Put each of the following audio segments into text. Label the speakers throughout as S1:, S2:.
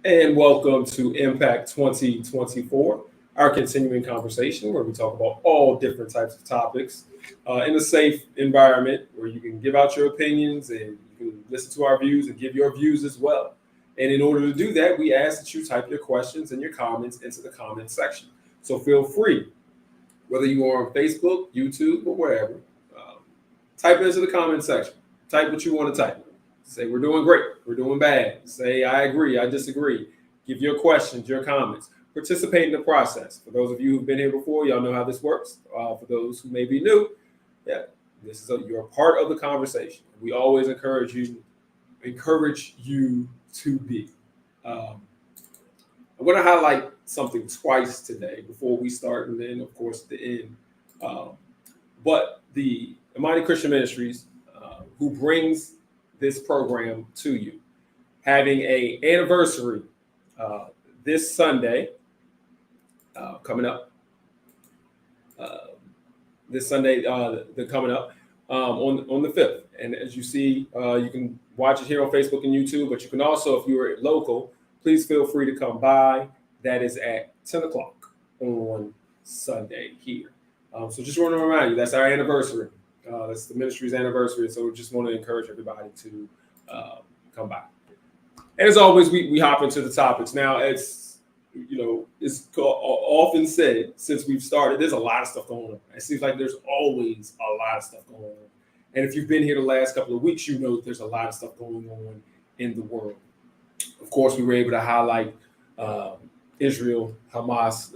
S1: And welcome to Impact 2024, our continuing conversation where we talk about all different types of topics in a safe environment where you can give out your opinions and you can listen to our views and give your views as well. And in order to do that, we ask that you type your questions and your comments into the comment section. So feel free, whether you are on Facebook, YouTube, or wherever, type it into the comment section. Type what you want to type. Say we're doing great, we're doing bad. Say I agree, I disagree. Give your questions, your comments. Participate in the process. For those of you who've been here before, y'all know how this works. For those who may be new, yeah, you're a part of the conversation. We always encourage you to be. I'm going to highlight something twice today before we start, and then of course at the end. But the Imani Christian Ministries, who brings this program to you, having a anniversary this Sunday coming up. This Sunday, they're coming up on the 5th. And as you see, you can watch it here on Facebook and YouTube, but you can also, if you're local, please feel free to come by. That is at 10 o'clock on Sunday here. So just want to remind you, that's our anniversary. That's the ministry's anniversary. So we just want to encourage everybody to come by. And as always, we hop into the topics. Now, it's often said since we've started, there's a lot of stuff going on. It seems like there's always a lot of stuff going on. And if you've been here the last couple of weeks, you know that there's a lot of stuff going on in the world. Of course, we were able to highlight Israel, Hamas,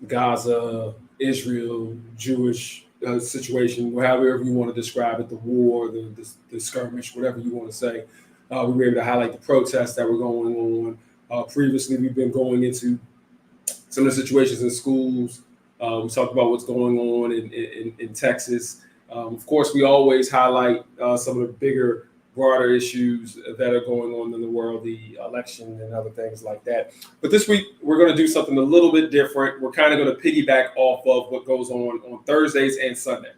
S1: Gaza, Israel, Jewish situation, however you want to describe it, the war, the skirmish, whatever you want to say. We were able to highlight the protests that were going on. Previously, we've been going into some of the situations in schools. We talked about what's going on in Texas. Of course, we always highlight some of the bigger, broader issues that are going on in the world, the election and other things like that. But this week, we're going to do something a little bit different. We're kind of going to piggyback off of what goes on Thursdays and Sunday.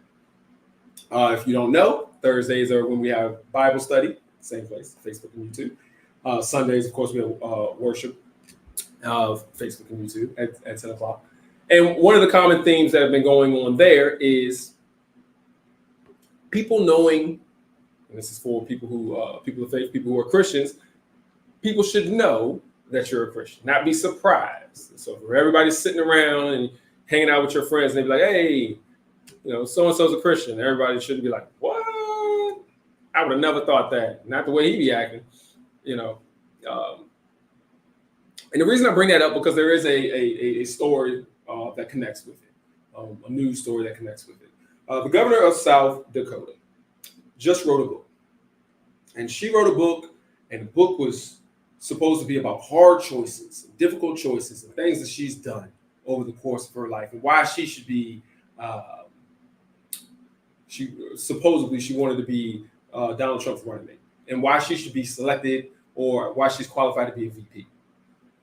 S1: If you don't know, Thursdays are when we have Bible study, same place, Facebook and YouTube. Sundays, of course, we have worship, Facebook and YouTube at 10 o'clock. And one of the common themes that have been going on there is people knowing, and this is for people of faith, people who are Christians, people should know that you're a Christian, not be surprised. So for everybody sitting around and hanging out with your friends, and they be like, hey, so-and-so's a Christian. Everybody shouldn't be like, what? I would have never thought that. Not the way he be acting, And the reason I bring that up, because there is a story that connects with it, a news story that connects with it. The governor of South Dakota just wrote a book. And she wrote a book, and the book was supposed to be about hard choices, difficult choices, and things that she's done over the course of her life, and why she should be, she wanted to be Donald Trump's running mate, and why she should be selected, or why she's qualified to be a VP,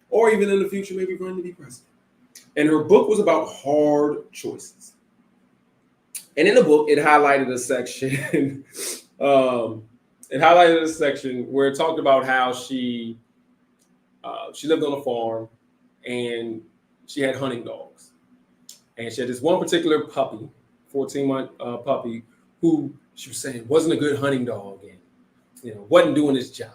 S1: or even in the future, maybe run to be president. And her book was about hard choices. And in the book, it highlighted a section. Where it talked about how she lived on a farm and she had hunting dogs. And she had this one particular puppy, 14-month puppy, who she was saying wasn't a good hunting dog and wasn't doing his job.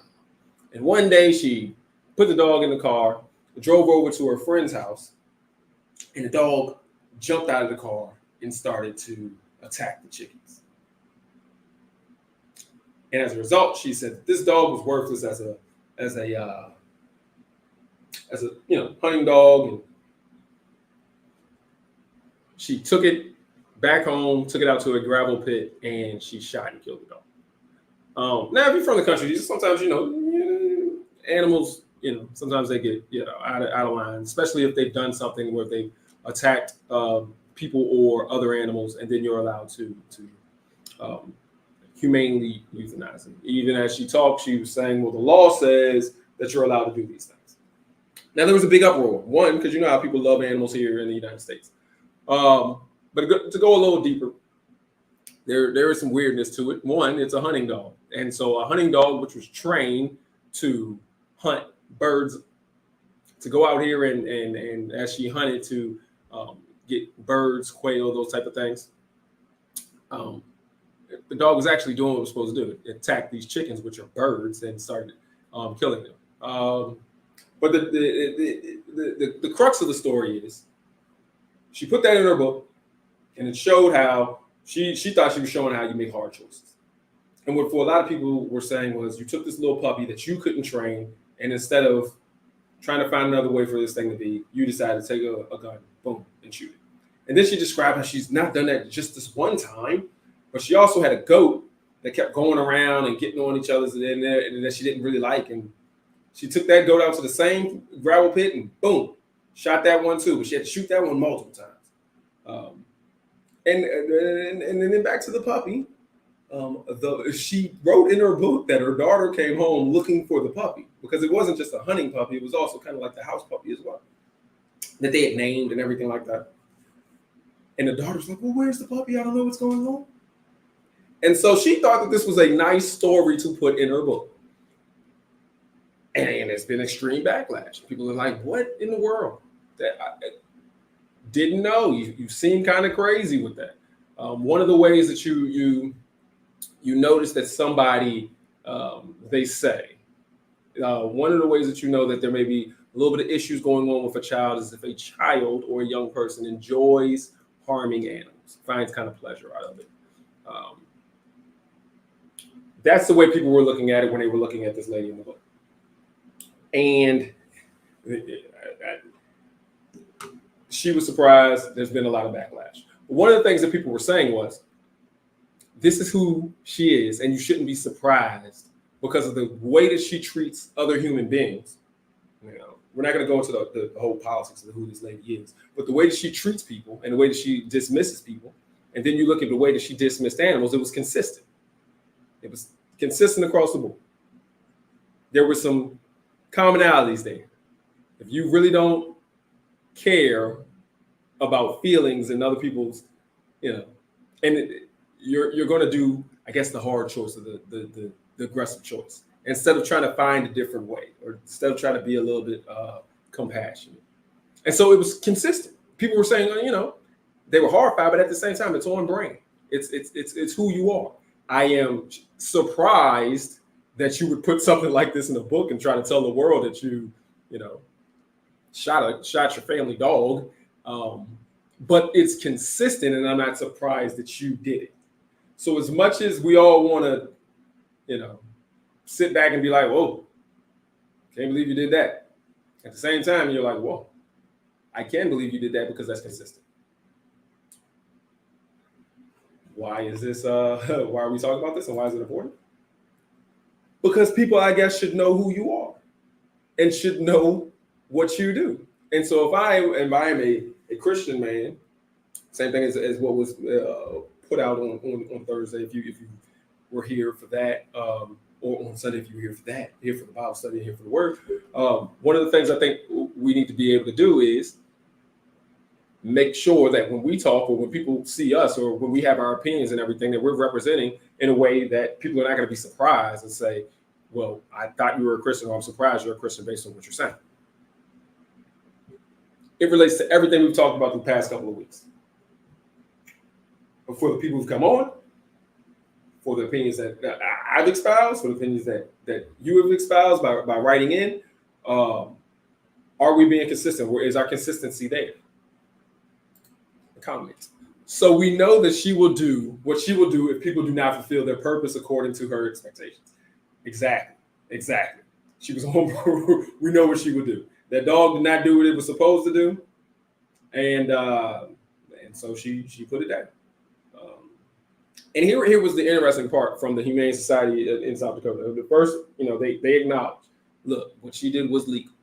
S1: And one day she put the dog in the car, drove over to her friend's house, and the dog jumped out of the car and started to attack the chickens. And as a result, she said that this dog was worthless as a hunting dog, and she took it back home, took it out to a gravel pit, and she shot and killed the dog. Now, if you're from the country, sometimes animals, sometimes they get out of line, especially if they've done something where they've attacked people or other animals, and then you're allowed to humanely euthanize them. Even as she talked, she was saying, well, the law says that you're allowed to do these things. Now, there was a big uproar. One, because you know how people love animals here in the United States. But to go a little deeper, there is some weirdness to it. One, it's a hunting dog. And so a hunting dog, which was trained to hunt birds, to go out here and as she hunted to get birds, quail, those type of things. The dog was actually doing what it was supposed to do. It attacked these chickens, which are birds, and started killing them. But the crux of the story is she put that in her book, and it showed how she thought she was showing how you make hard choices. And what for a lot of people were saying was, you took this little puppy that you couldn't train, and instead of trying to find another way for this thing to be, you decided to take a gun, boom, and shoot it. And then she described how she's not done that just this one time, but she also had a goat that kept going around and getting on each other's in there, and that she didn't really like. And she took that goat out to the same gravel pit and boom, shot that one too. But she had to shoot that one multiple times. And then back to the puppy. She wrote in her book that her daughter came home looking for the puppy, because it wasn't just a hunting puppy, it was also kind of like the house puppy as well, that they had named and everything like that. And the daughter's like, well, where's the puppy? I don't know what's going on. And so she thought that this was a nice story to put in her book. And it's been extreme backlash. People are like, what in the world? That I didn't know. You seem kind of crazy with that. One of the ways that you notice that somebody, they say, one of the ways that you know that there may be a little bit of issues going on with a child is if a child or a young person enjoys harming animals, finds kind of pleasure out of it. That's the way people were looking at it when they were looking at this lady in the book. And she was surprised. There's been a lot of backlash. But one of the things that people were saying was, this is who she is, and you shouldn't be surprised because of the way that she treats other human beings. You know, we're not going to go into the whole politics of who this lady is, but the way that she treats people and the way that she dismisses people, and then you look at the way that she dismissed animals, it was consistent. It was consistent across the board. There were some commonalities there. If you really don't care about feelings and other people's, and you're going to do, I guess, the hard choice or the aggressive choice, instead of trying to find a different way, or instead of trying to be a little bit compassionate. And so it was consistent. People were saying, they were horrified, but at the same time, it's on brand. It's who you are. I am surprised that you would put something like this in a book and try to tell the world that you shot your family dog. But it's consistent, and I'm not surprised that you did it. So as much as we all want to, sit back and be like, whoa, can't believe you did that. At the same time, you're like, whoa, I can believe you did that because that's consistent. Why is this? Why are we talking about this, and why is it important? Because people, I guess, should know who you are and should know what you do. And so if I am a Christian man, same thing as what was put out on Thursday, if you were here for that, or on Sunday if you were here for that, here for the Bible study, here for the word. One of the things I think we need to be able to do is make sure that when we talk, or when people see us, or when we have our opinions and everything, that we're representing in a way that people are not going to be surprised and say, well, I thought you were a Christian, or I'm surprised you're a Christian based on what you're saying. It relates to everything we've talked about the past couple of weeks. But for the people who've come on, for the opinions that I've espoused, for the opinions that you have espoused by writing in, are we being consistent? Is our consistency there? The comments. So we know that she will do what she will do if people do not fulfill their purpose according to her expectations. Exactly. She was on. We know what she would do. That dog did not do what it was supposed to do, and so she put it down. And here was the interesting part from the Humane Society in South Dakota. The first, they acknowledged, look, what she did was legal,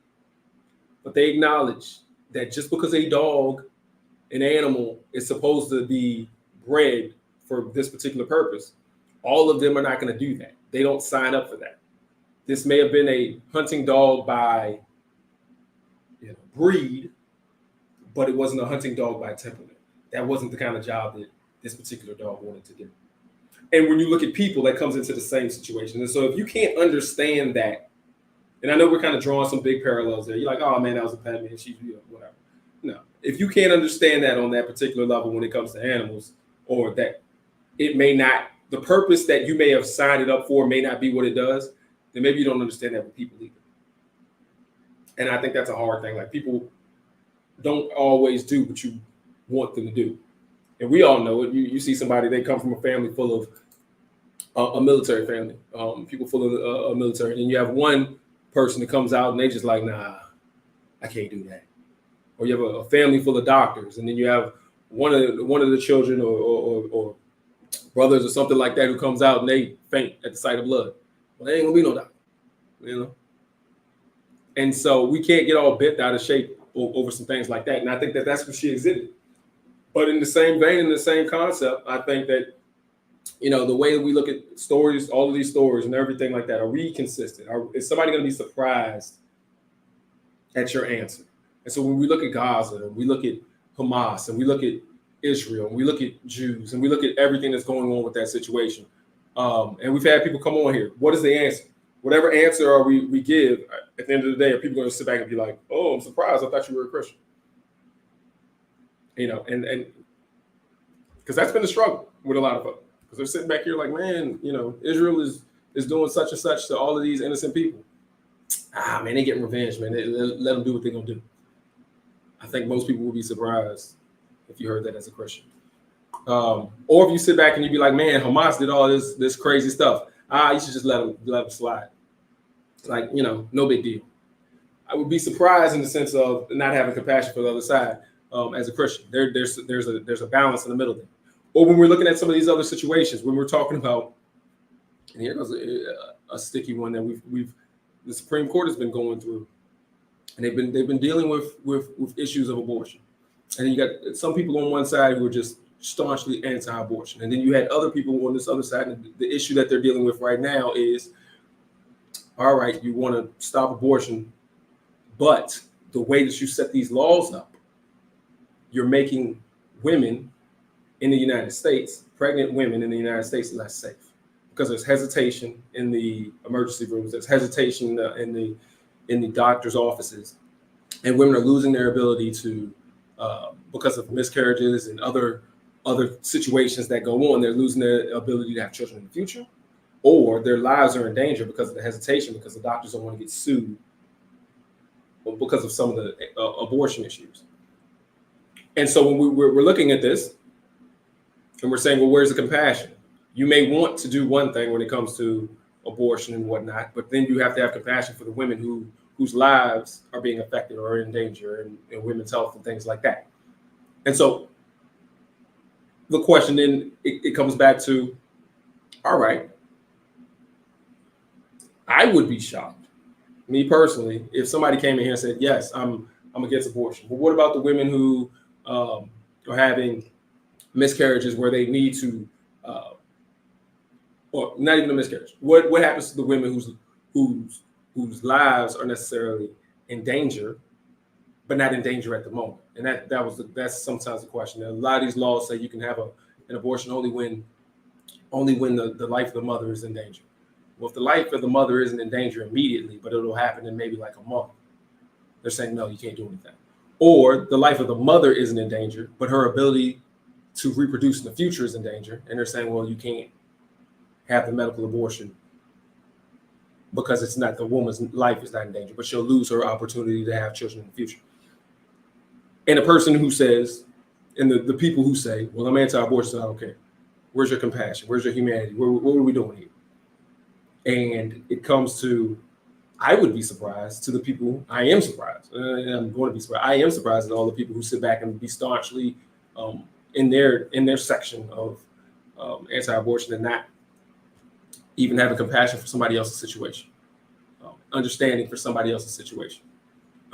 S1: but they acknowledged that just because a dog, an animal, is supposed to be bred for this particular purpose, all of them are not going to do that. They don't sign up for that. This may have been a hunting dog by breed, but it wasn't a hunting dog by temperament. That wasn't the kind of job that this particular dog wanted to do. And when you look at people, that comes into the same situation. And so if you can't understand that, And I know we're kind of drawing some big parallels there. You're like, oh man, that was a pet man. She's whatever. No, if you can't understand that on that particular level when it comes to animals, or that it may not, the purpose that you may have signed it up for may not be what it does, then maybe you don't understand that with people either. And I think that's a hard thing. Like, people don't always do what you want them to do. And we all know it. You see somebody, they come from a family full of a military family, people full of a military, and you have one person that comes out and they just like, nah, I can't do that. Or you have a family full of doctors, and then you have one of the children or brothers or something like that who comes out and they faint at the sight of blood. Well, there ain't gonna be no doctor, you know. And so we can't get all bent out of shape over some things like that. And I think that that's what she exhibited. But in the same vein, in the same concept, I think that, you know, the way that we look at stories, all of these stories and everything like that, are we consistent? Is somebody going to be surprised at your answer? And so when we look at Gaza, and we look at Hamas, and we look at Israel, and we look at Jews, and we look at everything that's going on with that situation, and we've had people come on here, what is the answer? Whatever answer we give, at the end of the day, are people going to sit back and be like, oh, I'm surprised, I thought you were a Christian. You know, and because that's been a struggle with a lot of folks. Because they're sitting back here like, man, you know, Israel is doing such and such to all of these innocent people. Man, they getting revenge, man. Let them do what they're going to do. I think most people will be surprised if you heard that as a Christian. Or if you sit back and you be like, man, Hamas did all this crazy stuff. You should just let them slide. Like, you know, no big deal. I would be surprised in the sense of not having compassion for the other side as a Christian. There's a balance in the middle there. Or when we're looking at some of these other situations, when we're talking about, and here goes a sticky one that the Supreme Court has been going through, and they've been dealing with issues of abortion. And then you got some people on one side who are just staunchly anti-abortion, and then you had other people on this other side. And the issue that they're dealing with right now is, all right, you want to stop abortion, but the way that you set these laws up, you're making women in the United States, pregnant women in the United States, less safe, because there's hesitation in the emergency rooms, there's hesitation in the doctor's offices, and women are losing their ability to, because of miscarriages and other situations that go on, they're losing their ability to have children in the future, or their lives are in danger because of the hesitation, because the doctors don't want to get sued because of some of the abortion issues. And so when we're looking at this, and we're saying, well, where's the compassion? You may want to do one thing when it comes to abortion and whatnot, but then you have to have compassion for the women whose lives are being affected or are in danger, and women's health and things like that. And so the question then, it comes back to, all right, I would be shocked, me personally, if somebody came in here and said, yes, I'm against abortion. But what about the women who are having miscarriages where they need to, or not even a miscarriage? What happens to the women whose lives are necessarily in danger, but not in danger at the moment? And that's sometimes the question. A lot of these laws say you can have an abortion only when the life of the mother is in danger. Well, if the life of the mother isn't in danger immediately, but it'll happen in maybe like a month, they're saying, no, you can't do anything. Or the life of the mother isn't in danger, but her ability to reproduce in the future is in danger. And they're saying, well, you can't have the medical abortion because it's not, the woman's life is not in danger, but she'll lose her opportunity to have children in the future. And the person who says, and the people who say, well, I'm anti-abortion, so I don't care. Where's your compassion? Where's your humanity? What are we doing here? And it comes to, I would be surprised to the people, I am surprised, and I'm going to be surprised. I am surprised at all the people who sit back and be staunchly in their section of anti-abortion and not even having compassion for somebody else's situation, understanding for somebody else's situation,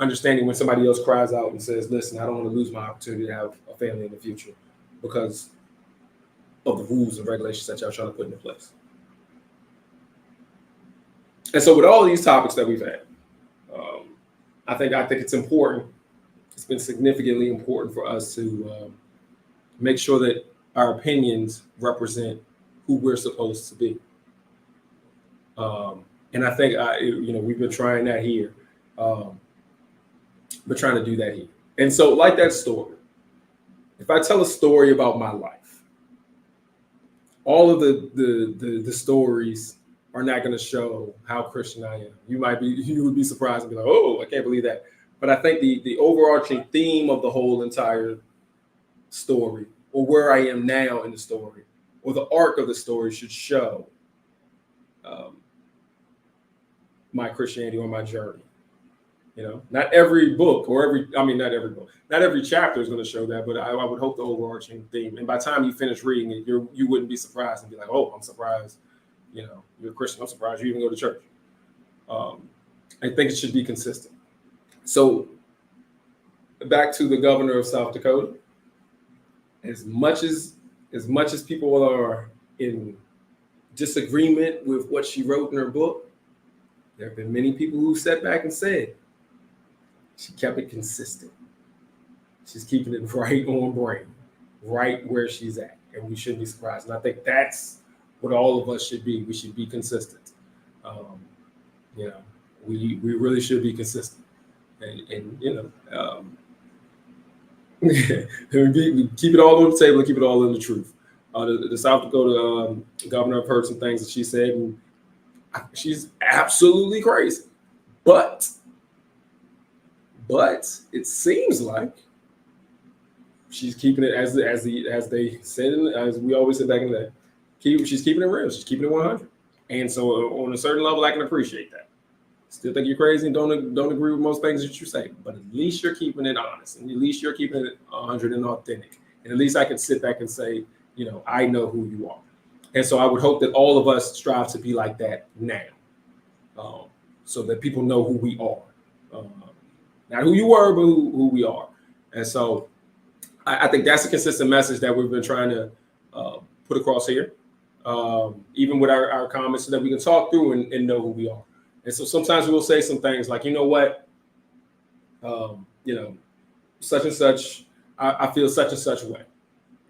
S1: understanding when somebody else cries out and says, listen, I don't want to lose my opportunity to have a family in the future because of the rules and regulations that y'all trying to put into place. And so with all these topics that we've had, I think it's important. It's been significantly important for us to make sure that our opinions represent who we're supposed to be. And I think we've been trying that here. We're trying to do that here. And so, like that story, if I tell a story about my life, all of the stories are not going to show how Christian I am. You would be surprised and be like, oh, I can't believe that. But I think the overarching theme of the whole entire story, or where I am now in the story, or the arc of the story, should show my Christianity or my journey. Not every book not every book, not every chapter is going to show that, but I would hope the overarching theme. And by the time you finish reading it, you wouldn't be surprised and be like, oh, I'm surprised, you're a Christian. I'm surprised you even go to church. I think it should be consistent. So back to the governor of South Dakota, as much as people are in disagreement with what she wrote in her book, there have been many people who sat back and said, she kept it consistent. She's keeping it right on brain, right where she's at. And we shouldn't be surprised. And I think that's what all of us should be. We should be consistent. We really should be consistent. And keep it all on the table and keep it all in the truth. The South Dakota governor, I've heard some things that she said, and she's absolutely crazy. But it seems like she's keeping it as they said, as we always said back in the day. She's keeping it real. She's keeping it 100. And so, on a certain level, I can appreciate that. Still think you're crazy and don't agree with most things that you say, but at least you're keeping it honest, and at least you're keeping it 100 and authentic. And at least I can sit back and say, I know who you are. And so I would hope that all of us strive to be like that now, so that people know who we are. Not who you were, but who we are. And so I think that's a consistent message that we've been trying to put across here, even with our comments, so that we can talk through and know who we are. And so sometimes we'll say some things like, such and such, I feel such and such way.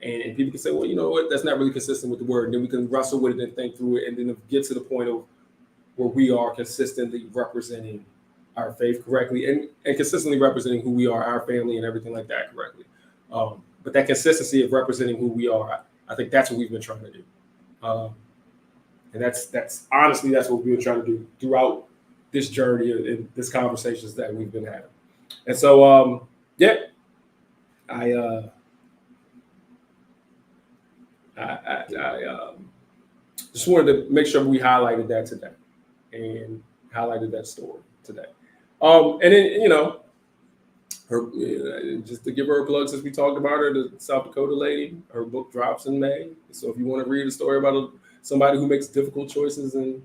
S1: And people can say, well, you know what, that's not really consistent with the word. And then we can wrestle with it and think through it, and then get to the point of where we are consistently representing our faith correctly and consistently representing who we are, our family, and everything like that correctly. But that consistency of representing who we are, I think that's what we've been trying to do. And that's honestly, that's what we've been trying to do throughout this journey and this conversations that we've been having. And so, I just wanted to make sure we highlighted that today and highlighted that story today. And then, her, just to give her a plug, since we talked about her, the South Dakota lady, her book drops in May. So if you want to read a story about somebody who makes difficult choices and,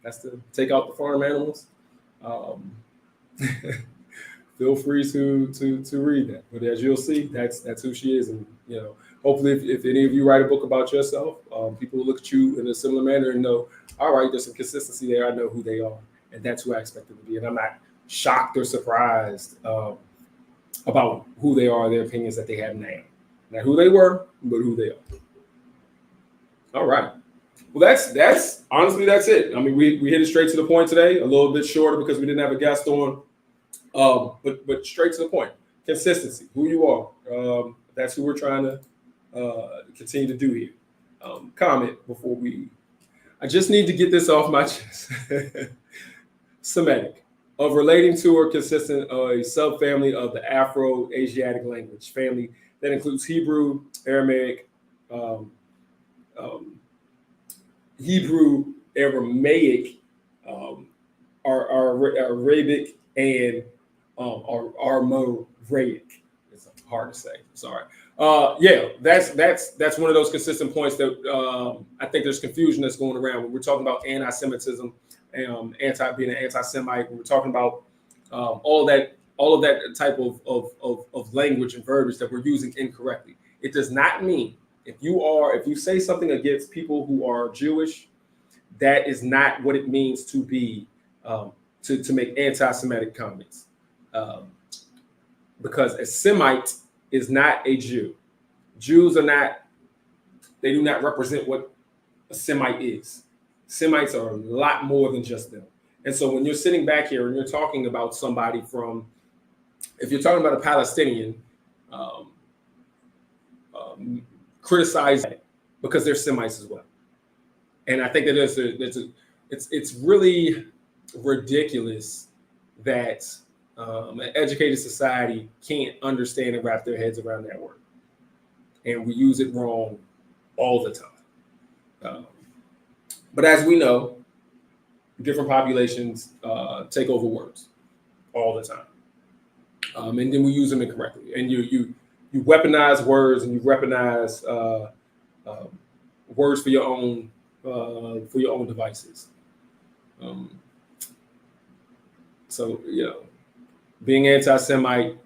S1: has to take out the farm animals, feel free to read that. But as you'll see, that's who she is. And, hopefully if any of you write a book about yourself, people will look at you in a similar manner and know, all right, there's some consistency there. I know who they are. And that's who I expect them to be. And I'm not shocked or surprised about who they are, their opinions that they have now. Not who they were, but who they are. All right. Well, that's honestly, that's it. I mean, we hit it straight to the point today, a little bit shorter because we didn't have a guest on, but straight to the point. Consistency, who you are. That's who we're trying to continue to do here. Comment before I just need to get this off my chest. Semitic, of relating to or consistent a subfamily of the Afro-Asiatic language family that includes Hebrew, Aramaic, Hebrew, Aramaic, Arabic, and Armoraic. It's hard to say. Sorry. That's one of those consistent points that I think there's confusion that's going around when we're talking about anti-Semitism, being an anti-Semite. When we're talking about all of that type of language and verbiage that we're using incorrectly. It does not mean if you say something against people who are Jewish, that is not what it means to be to make anti-Semitic comments. Because a Semite is not a Jew. Jews do not represent what a Semite is. Semites are a lot more than just them. And so when you're sitting back here and you're talking about somebody from, if you're talking about a Palestinian, criticize it because they're Semites as well. And I think that it's really ridiculous that an educated society can't understand and wrap their heads around that word. And we use it wrong all the time. But as we know, different populations take over words all the time. And then we use them incorrectly. And you weaponize words, and you weaponize words for your own devices. So being anti-Semite,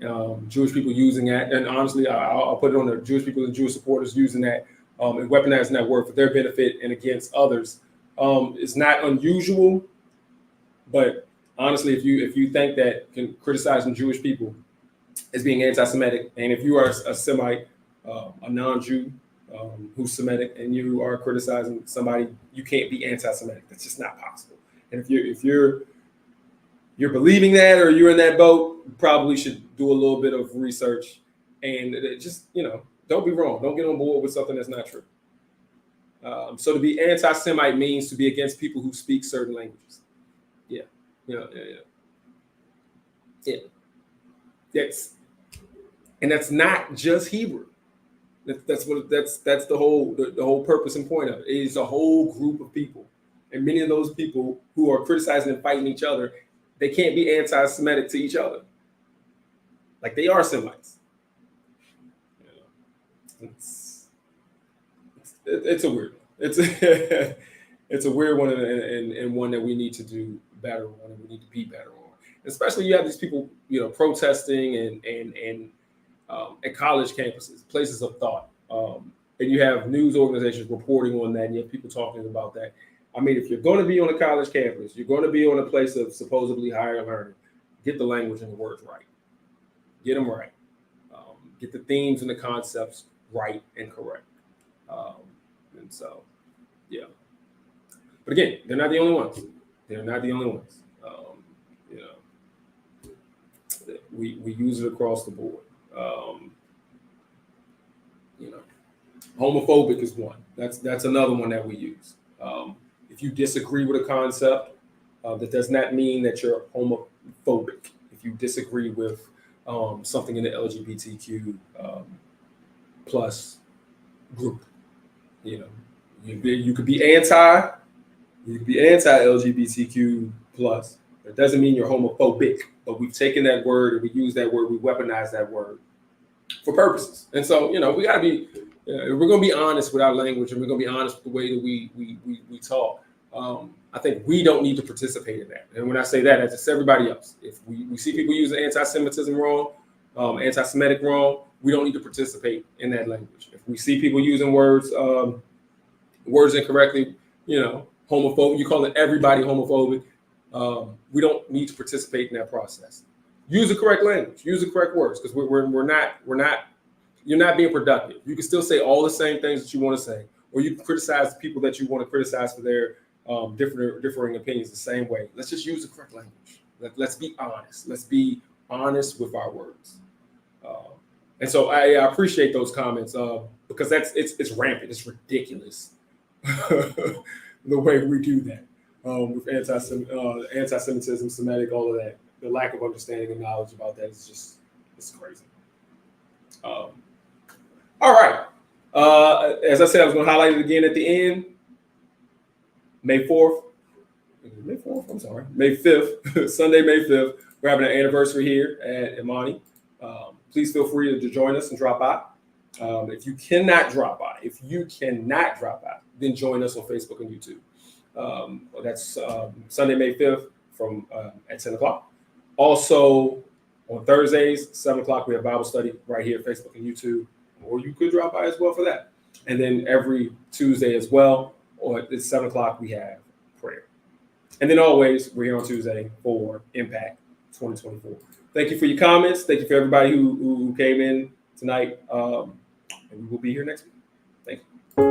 S1: Jewish people using that, and honestly, I'll put it on the Jewish people and Jewish supporters using that and weaponizing that word for their benefit and against others. It's not unusual, but honestly, if you think that criticizing Jewish people as being anti-Semitic, and if you are a Semite, a non-Jew who's Semitic, and you are criticizing somebody, you can't be anti-Semitic. That's just not possible. And if you're believing that, or you're in that boat, you probably should do a little bit of research and just don't be wrong. Don't get on board with something that's not true. So to be anti-Semite means to be against people who speak certain languages. That's not just Hebrew. That's the whole purpose and point of it. It is a whole group of people, and many of those people who are criticizing and fighting each other, they can't be anti-Semitic to each other. Like, they are Semites. It's a weird one. It's a weird one, and one that we need to do better on, and we need to be better on. Especially, you have these people, protesting and at college campuses, places of thought, and you have news organizations reporting on that, and you have people talking about that. I mean, if you're going to be on a college campus, you're going to be on a place of supposedly higher learning, get the language and the words right. Get them right. Get the themes and the concepts right and correct. And so, yeah. But again, they're not the only ones. They're not the only ones. We use it across the board. Homophobic is one. That's another one that we use. If you disagree with a concept, that does not mean that you're homophobic. If you disagree with something in the LGBTQ plus group, you could be anti-LGBTQ plus. It doesn't mean you're homophobic, but we've taken that word and we use that word, we weaponize that word for purposes. And so, we got to be, we're going to be honest with our language, and we're going to be honest with the way that we talk. I think we don't need to participate in that. And when I say that, that's just everybody else. If we see people using anti-Semitism wrong, anti-Semitic wrong, we don't need to participate in that language. If we see people using words incorrectly, homophobic, you call it everybody homophobic, we don't need to participate in that process. Use the correct language, use the correct words, because you're not being productive. You can still say all the same things that you want to say, or you can criticize the people that you want to criticize for their differing opinions the same way. Let's just use the correct language. Let's be honest. Let's be honest with our words. And so I appreciate those comments because it's rampant. It's ridiculous the way we do that with anti-Semitism, Semitic, all of that. The lack of understanding and knowledge about that is it's crazy. All right. As I said, I was going to highlight it again at the end. May 4th. May 4th? I'm sorry. May 5th. Sunday, May 5th. We're having an anniversary here at Imani. Please feel free to join us and drop by. If you cannot drop by, then join us on Facebook and YouTube. That's Sunday, May 5th at 10 o'clock. Also, on Thursdays, 7 o'clock, we have Bible study right here at Facebook and YouTube, or you could drop by as well for that. And then every Tuesday as well, or at 7 o'clock, we have prayer. And then always, we're here on Tuesday for Impact 2024. Thank you for your comments. Thank you for everybody who came in tonight. And we will be here next week. Thank you.